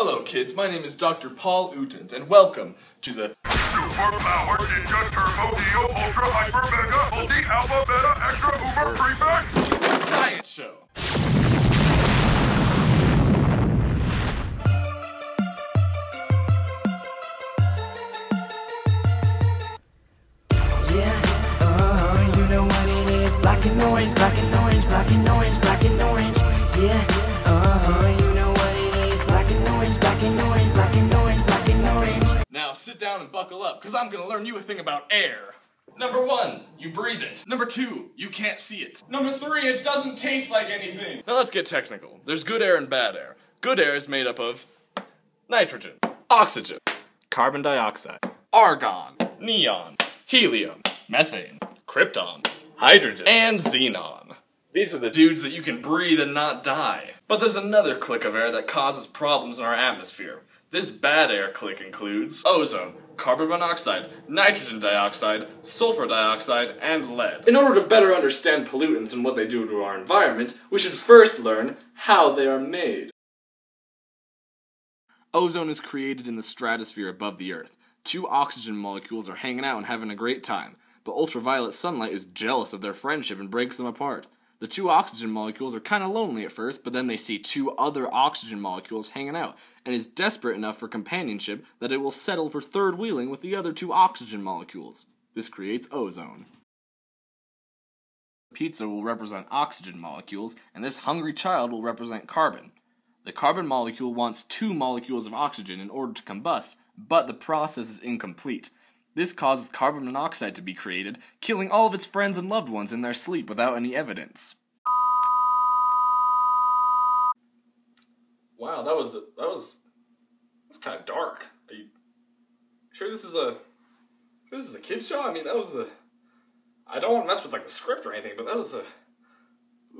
Hello kids, my name is Dr. Paul Utant, and welcome to the Super Power Ninja Turbo Neo Ultra Hyper Mega Multi Alpha Beta Extra Uber Prefix Science Show. Yeah, you know what it is. Black and orange, black and orange, black and orange, black and orange. Yeah, you know what it is. Black and orange, black and orange, black and orange, black and orange. Now sit down and buckle up, because I'm going to learn you a thing about air. Number 1, you breathe it. Number 2, you can't see it. Number 3, it doesn't taste like anything. Now let's get technical. There's good air and bad air. Good air is made up of nitrogen, oxygen, carbon dioxide, argon, neon, helium, methane, krypton, hydrogen, and xenon. These are the dudes that you can breathe and not die. But there's another clique of air that causes problems in our atmosphere. This bad air clique includes ozone, carbon monoxide, nitrogen dioxide, sulfur dioxide, and lead. In order to better understand pollutants and what they do to our environment, we should first learn how they are made. Ozone is created in the stratosphere above the Earth. 2 oxygen molecules are hanging out and having a great time, but ultraviolet sunlight is jealous of their friendship and breaks them apart. The 2 oxygen molecules are kinda lonely at first, but then they see 2 other oxygen molecules hanging out, and is desperate enough for companionship that it will settle for third wheeling with the other 2 oxygen molecules. This creates ozone. Pizza will represent oxygen molecules, and this hungry child will represent carbon. The carbon molecule wants 2 molecules of oxygen in order to combust, but the process is incomplete. This causes carbon monoxide to be created, killing all of its friends and loved ones in their sleep without any evidence. Wow, that's kind of dark. Are you sure this is a kid's show? I mean, I don't want to mess with like the script or anything, but that was a...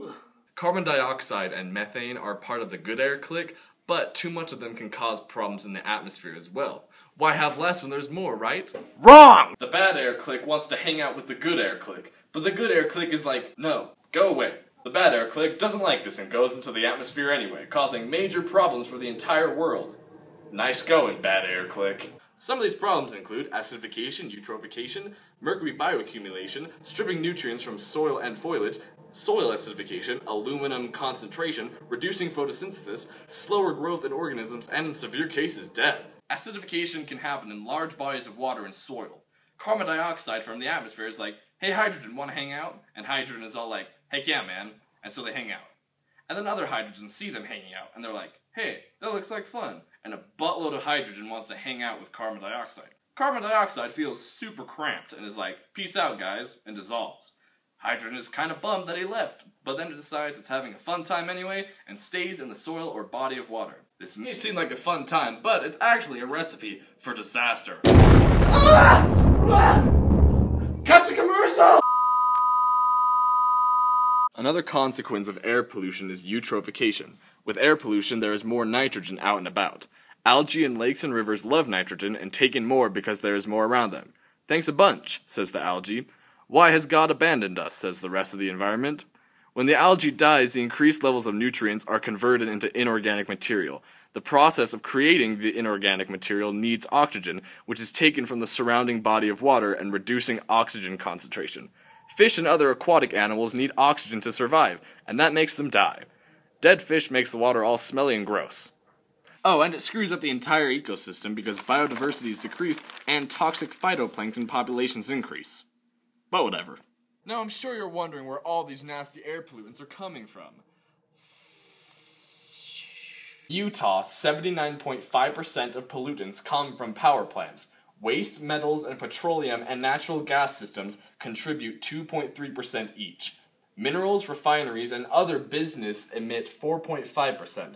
Ugh. Carbon dioxide and methane are part of the good air clique, but too much of them can cause problems in the atmosphere as well. Why have less when there's more, right? Wrong! The bad air clique wants to hang out with the good air clique, but the good air clique is like, no, go away. The bad air clique doesn't like this and goes into the atmosphere anyway, causing major problems for the entire world. Nice going, bad air clique. Some of these problems include acidification, eutrophication, mercury bioaccumulation, stripping nutrients from soil and foliage, soil acidification, aluminum concentration, reducing photosynthesis, slower growth in organisms, and in severe cases, death. Acidification can happen in large bodies of water and soil. Carbon dioxide from the atmosphere is like, hey hydrogen, wanna hang out? And hydrogen is all like, heck yeah man, and so they hang out. And then other hydrogens see them hanging out, and they're like, hey, that looks like fun. And a buttload of hydrogen wants to hang out with carbon dioxide. Carbon dioxide feels super cramped and is like, peace out guys, and dissolves. Hydrogen is kinda bummed that he left, but then it decides it's having a fun time anyway, and stays in the soil or body of water. This may seem like a fun time, but it's actually a recipe for disaster. Cut to commercial! Another consequence of air pollution is eutrophication. With air pollution, there is more nitrogen out and about. Algae in lakes and rivers love nitrogen and take in more because there is more around them. Thanks a bunch, says the algae. Why has God abandoned us, says the rest of the environment. When the algae dies, the increased levels of nutrients are converted into inorganic material. The process of creating the inorganic material needs oxygen, which is taken from the surrounding body of water and reducing oxygen concentration. Fish and other aquatic animals need oxygen to survive, and that makes them die. Dead fish makes the water all smelly and gross. Oh, and it screws up the entire ecosystem because biodiversity is decreased and toxic phytoplankton populations increase. But whatever. Now I'm sure you're wondering where all these nasty air pollutants are coming from. Utah, 79.5% of pollutants come from power plants. Waste, metals, and petroleum and natural gas systems contribute 2.3% each. Minerals, refineries, and other business emit 4.5%.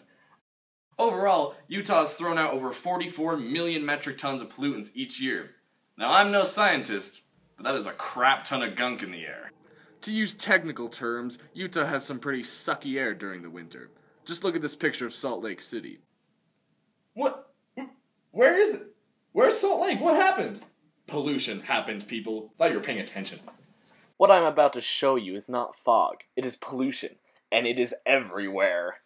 Overall, Utah has thrown out over 44 million metric tons of pollutants each year. Now I'm no scientist, but that is a crap ton of gunk in the air. To use technical terms, Utah has some pretty sucky air during the winter. Just look at this picture of Salt Lake City. What? Where is it? Where's Salt Lake? What happened? Pollution happened, people. Thought you were paying attention. What I'm about to show you is not fog. It is pollution. And it is everywhere.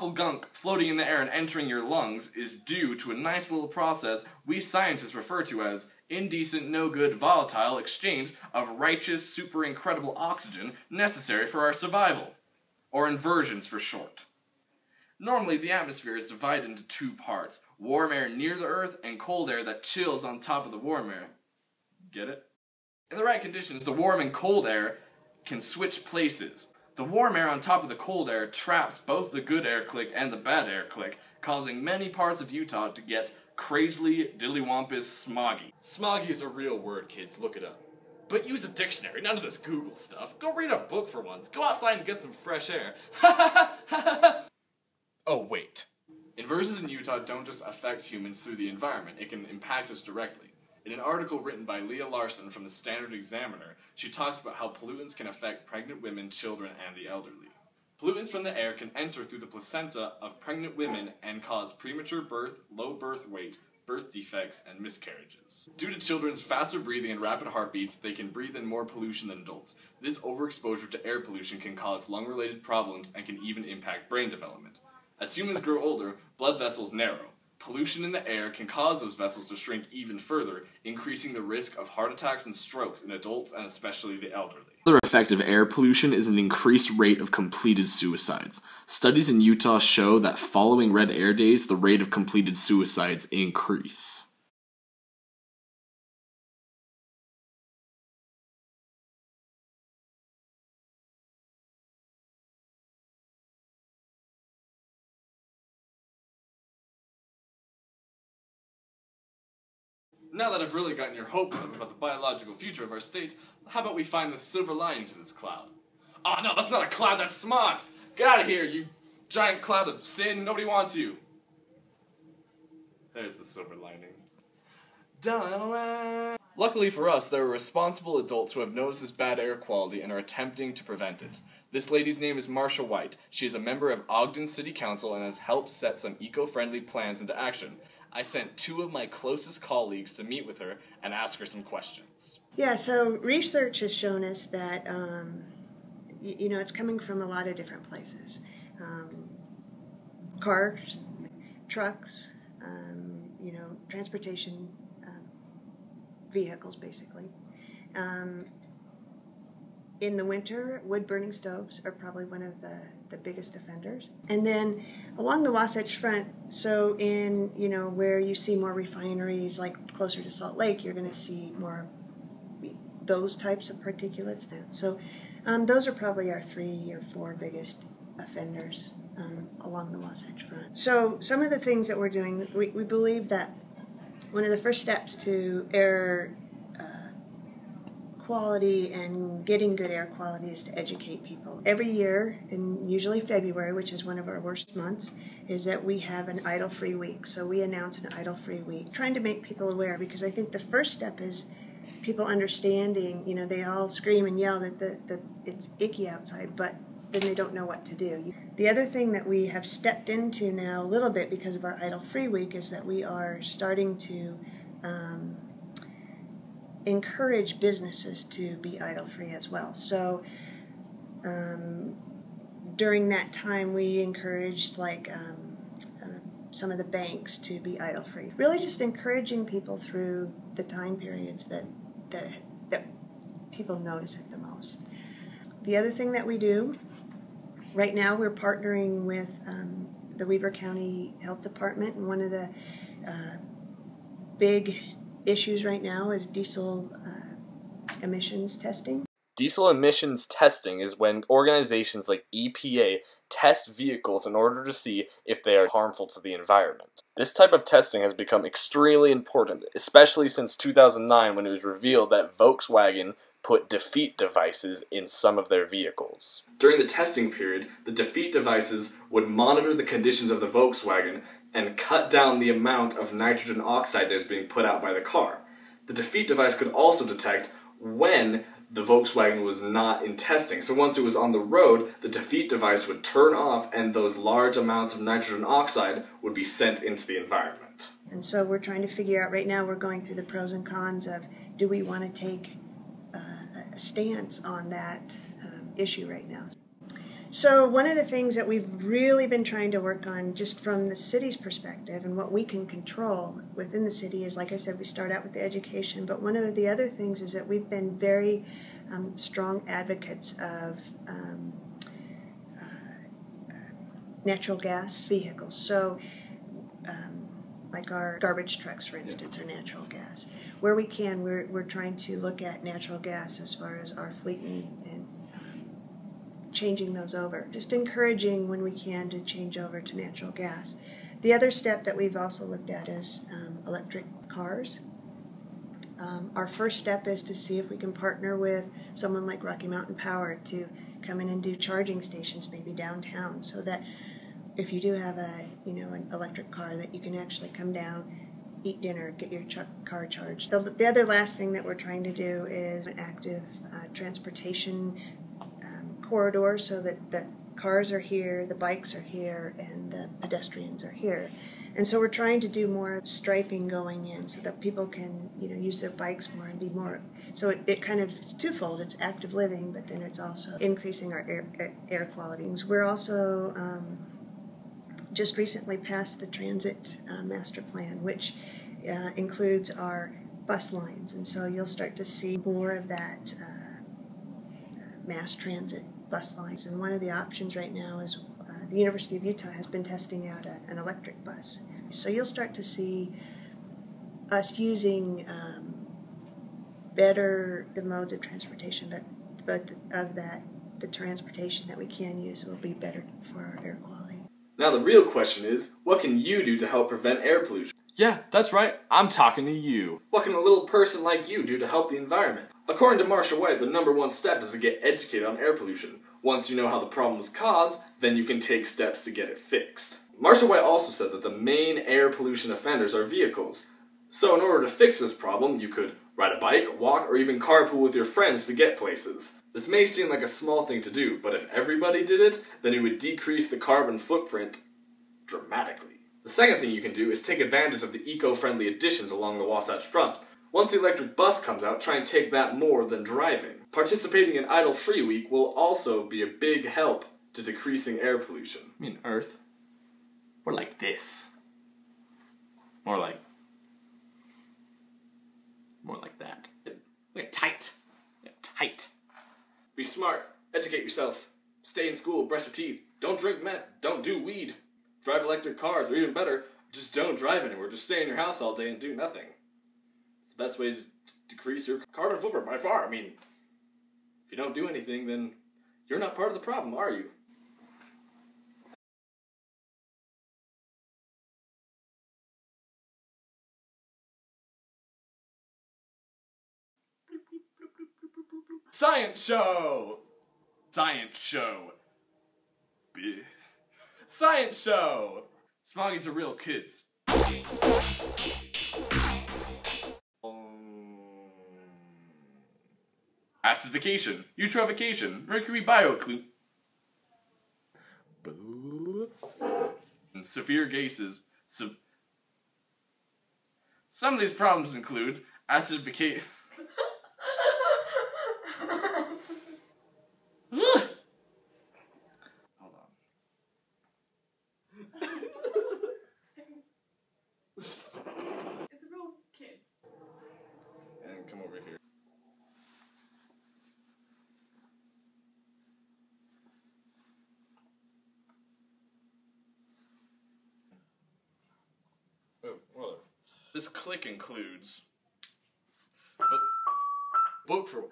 awful gunk floating in the air and entering your lungs is due to a nice little process we scientists refer to as indecent, no-good, volatile exchange of righteous, super incredible oxygen necessary for our survival. Or inversions for short. Normally, the atmosphere is divided into two parts, warm air near the Earth and cold air that chills on top of the warm air. Get it? In the right conditions, the warm and cold air can switch places. The warm air on top of the cold air traps both the good air clique and the bad air clique, causing many parts of Utah to get crazily diddlywampus smoggy. Smoggy is a real word, kids. Look it up. But use a dictionary, none of this Google stuff. Go read a book for once. Go outside and get some fresh air. Oh, wait. Inversions in Utah don't just affect humans through the environment, it can impact us directly. In an article written by Leah Larson from the Standard Examiner, she talks about how pollutants can affect pregnant women, children, and the elderly. Pollutants from the air can enter through the placenta of pregnant women and cause premature birth, low birth weight, birth defects, and miscarriages. Due to children's faster breathing and rapid heartbeats, they can breathe in more pollution than adults. This overexposure to air pollution can cause lung-related problems and can even impact brain development. As humans grow older, blood vessels narrow. Pollution in the air can cause those vessels to shrink even further, increasing the risk of heart attacks and strokes in adults and especially the elderly. Another effect of air pollution is an increased rate of completed suicides. Studies in Utah show that following red air days, the rate of completed suicides increase. Now that I've really gotten your hopes up about the biological future of our state, how about we find the silver lining to this cloud? Oh no, that's not a cloud, that's smog! Get out of here, you giant cloud of sin, nobody wants you! There's the silver lining. Da-da-da-da. Luckily for us, there are responsible adults who have noticed this bad air quality and are attempting to prevent it. This lady's name is Marsha White. She is a member of Ogden City Council and has helped set some eco-friendly plans into action. I sent 2 of my closest colleagues to meet with her and ask her some questions. Yeah, so research has shown us that, it's coming from a lot of different places. Cars, trucks, transportation vehicles, basically. In the winter, wood-burning stoves are probably one of the biggest offenders. And then along the Wasatch Front, so in, where you see more refineries, like closer to Salt Lake, you're going to see more those types of particulates. So those are probably our 3 or 4 biggest offenders along the Wasatch Front. So some of the things that we're doing, we believe that one of the first steps to air quality and getting good air quality is to educate people. Every year, and usually February, which is one of our worst months, is that we have an idle-free week. So we announce an idle-free week, trying to make people aware, because I think the first step is people understanding, they all scream and yell that it's icky outside, but then they don't know what to do. The other thing that we have stepped into now a little bit because of our idle-free week is that we are starting to encourage businesses to be idle-free as well. So during that time, we encouraged some of the banks to be idle-free. Really just encouraging people through the time periods that people notice it the most. The other thing that we do, right now we're partnering with the Weber County Health Department, and one of the big issues right now is diesel emissions testing. Diesel emissions testing is when organizations like EPA test vehicles in order to see if they are harmful to the environment. This type of testing has become extremely important, especially since 2009 when it was revealed that Volkswagen put defeat devices in some of their vehicles. During the testing period, the defeat devices would monitor the conditions of the Volkswagen and cut down the amount of nitrogen oxide that is being put out by the car. The defeat device could also detect when the Volkswagen was not in testing. So once it was on the road, the defeat device would turn off and those large amounts of nitrogen oxide would be sent into the environment. And so we're trying to figure out, right now we're going through the pros and cons of, do we want to take a stance on that issue right now? So one of the things that we've really been trying to work on just from the city's perspective and what we can control within the city is, like I said, we start out with the education, but one of the other things is that we've been very strong advocates of natural gas vehicles. So like our garbage trucks, for instance, are natural gas. Where we can, we're trying to look at natural gas as far as our fleet and changing those over. Just encouraging when we can to change over to natural gas. The other step that we've also looked at is electric cars. Our first step is to see if we can partner with someone like Rocky Mountain Power to come in and do charging stations maybe downtown, so that if you do have an electric car, that you can actually come down, eat dinner, get your car charged. The other last thing that we're trying to do is an active transportation corridor, so that the cars are here, the bikes are here, and the pedestrians are here. And so we're trying to do more striping going in so that people can use their bikes more and be more. So it kind of, it's twofold. It's active living, but then it's also increasing our air quality. We're also just recently passed the transit master plan, which includes our bus lines. And so you'll start to see more of that mass transit bus lines. And one of the options right now is the University of Utah has been testing out an electric bus. So you'll start to see us using better the modes of transportation, but of that, the transportation that we can use will be better for our air quality. Now the real question is, what can you do to help prevent air pollution? Yeah, that's right. I'm talking to you. What can a little person like you do to help the environment? According to Marcia White, the #1 step is to get educated on air pollution. Once you know how the problem is caused, then you can take steps to get it fixed. Marcia White also said that the main air pollution offenders are vehicles. So in order to fix this problem, you could ride a bike, walk, or even carpool with your friends to get places. This may seem like a small thing to do, but if everybody did it, then it would decrease the carbon footprint dramatically. The second thing you can do is take advantage of the eco-friendly additions along the Wasatch Front. Once the electric bus comes out, try and take that more than driving. Participating in Idle Free Week will also be a big help to decreasing air pollution. I mean, Earth, we're like this. More like that. We're tight. We're tight. Be smart. Educate yourself. Stay in school. Brush your teeth. Don't drink meth. Don't do weed. Drive electric cars, or even better, just don't drive anywhere. Just stay in your house all day and do nothing. It's the best way to decrease your carbon footprint by far. I mean, if you don't do anything, then you're not part of the problem, are you? Science show! Science show. Science show! Smoggies are real kids. Acidification, eutrophication, mercury biocclusion, and severe gases. Some of these problems include acidification. Hold on. It's real kids. And come over here. Oh, whatever. This click includes book for.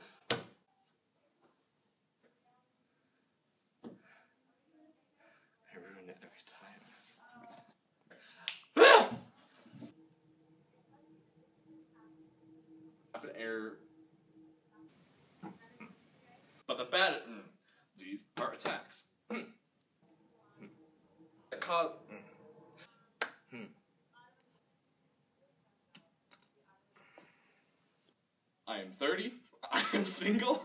I ruin it every time. Up in air. But the bad these are attacks. That cause. I am 30. I am single.